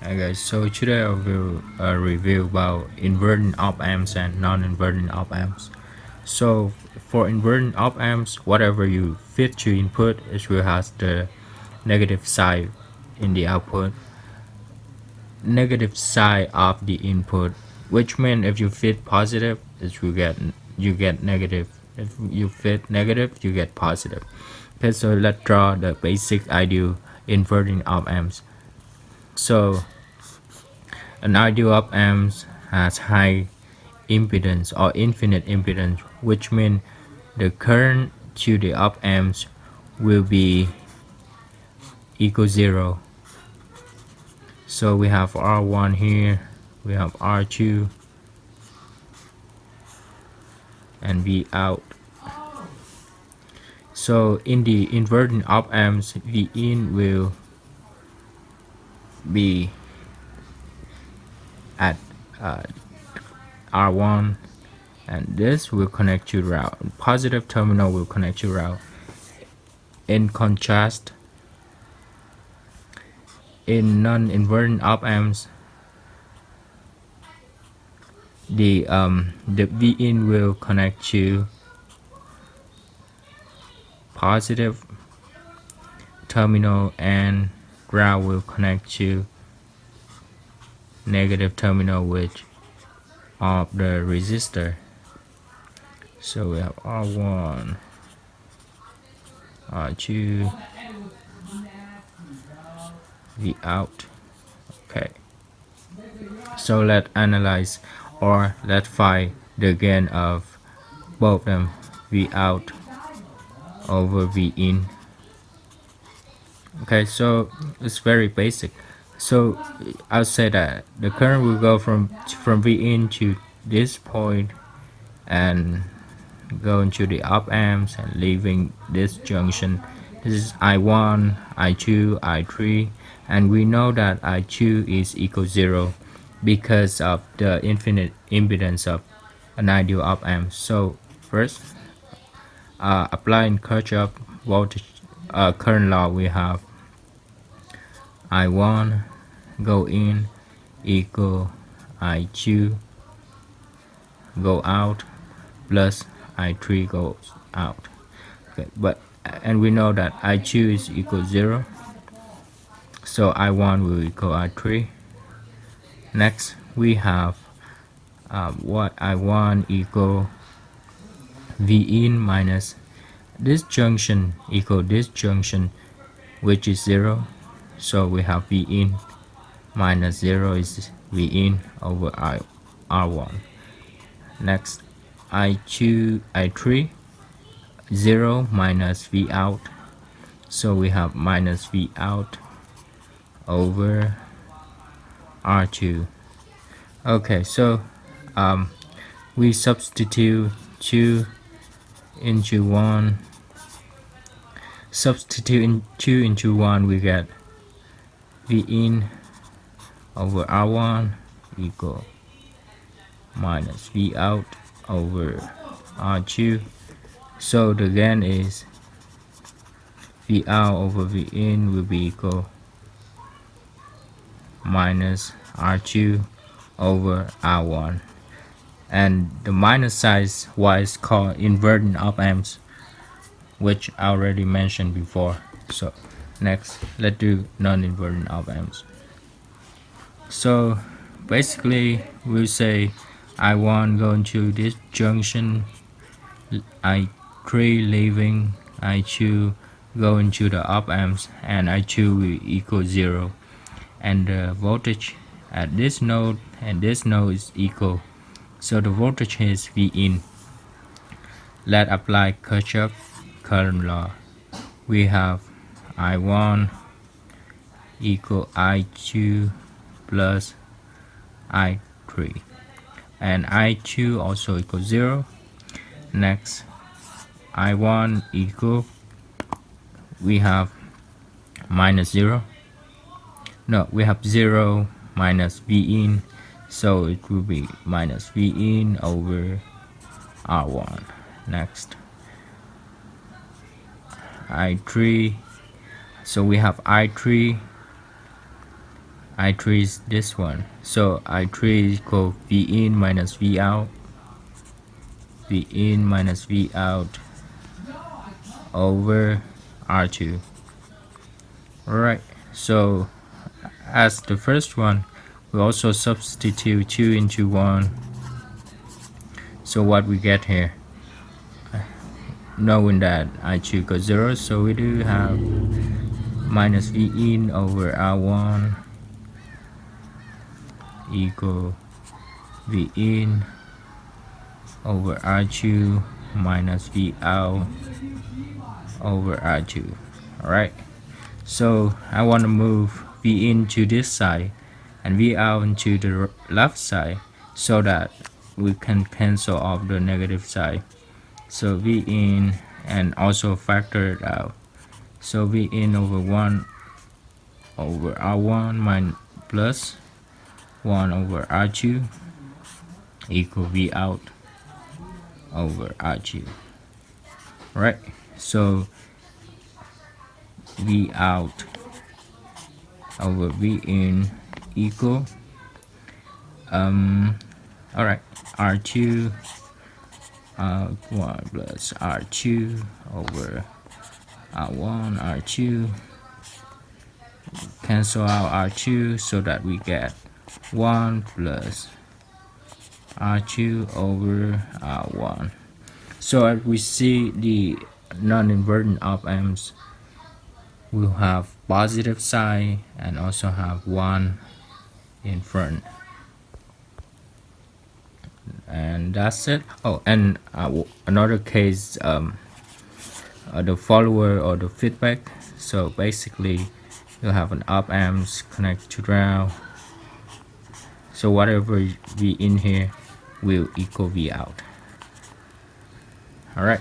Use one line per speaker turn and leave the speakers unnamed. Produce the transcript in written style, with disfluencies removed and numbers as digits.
Hi guys, so today I will review about inverting op amps and non-inverting op amps. So for inverting op amps, whatever you fit to input, it will has the negative side in the output, negative side of the input, which means if you fit positive, it will get you get negative. If you fit negative, you get positive. Okay, so let's draw the basic ideal inverting op amps. So an ideal op amp has high impedance or infinite impedance, which means the current to the op amps will be equal zero. So we have R1 here, we have R2 and V out. So in the inverting op amps, V in will be at R1 and this will connect to route. Positive terminal will connect to route. In contrast, in non-inverting op amps, the V in will connect to positive terminal and ground will connect to negative terminal which of the resistor. So we have R1, R2, V out. Okay, so let's analyze or let's find the gain of both them, V out over V in. Okay, so it's very basic. So I'll say that the current will go from V in to this point and go into the op amps and leaving this junction. This is I1, I2, I3, and we know that I2 is equal 0 because of the infinite impedance of an ideal op amp. So first, applying Kirchhoff voltage current law, we have I1 go in equal I2 go out plus I3 goes out. Okay, but and we know that I2 is equal 0, so I1 will equal I3. Next we have what I1 equal V in minus this junction equal this junction, which is 0, so we have V in minus 0 is V in over R1. Next I3 0 minus V out, so we have minus V out over R2. Okay, so we substitute 2 into 1, substitute in 2 into 1, we get V in over R1 equal minus V out over R2. So the gain is V out over V in will be equal minus R2 over R1, and the minus size is called inverting op amps, which I already mentioned before. So next let's do non-inverting op amps. So basically we'll say I1 going to this junction, I3 leaving, I2 going to the op amps, and I2 will equal 0, and the voltage at this node and this node is equal, so the voltage is V in. Let's apply Kirchhoff current law. We have I1 equal I2 plus I3, and I2 also equal 0. Next I1 equal, we have minus 0, no, we have 0 minus V in, so it will be minus V in over R1. Next I3, so we have I3 I3 is this one, so I3 equal V in minus V out, V in minus V out over R2. Alright, so as the first one, we also substitute 2 into 1. So what we get here, knowing that I2 equals 0, so we do have minus V in over R1 equal V in over R2 minus V out over R2. Alright, so I want to move V in to this side and V out into the left side so that we can cancel off the negative side. So V in and also factor it out. So V in over 1 over R1 minus plus 1 over R2 equal V out over R2. Right, so V out over V in equal alright, R2 1 plus R2 over R1 R2, cancel out R2 so that we get 1 plus R2 over R1. So as we see, the non-inverting op-amps will have positive side and also have 1 in front. And that's it. Oh, and another case, the follower or the feedback. So basically you have an op-amps connected to ground, so whatever V in here will equal V out. Alright.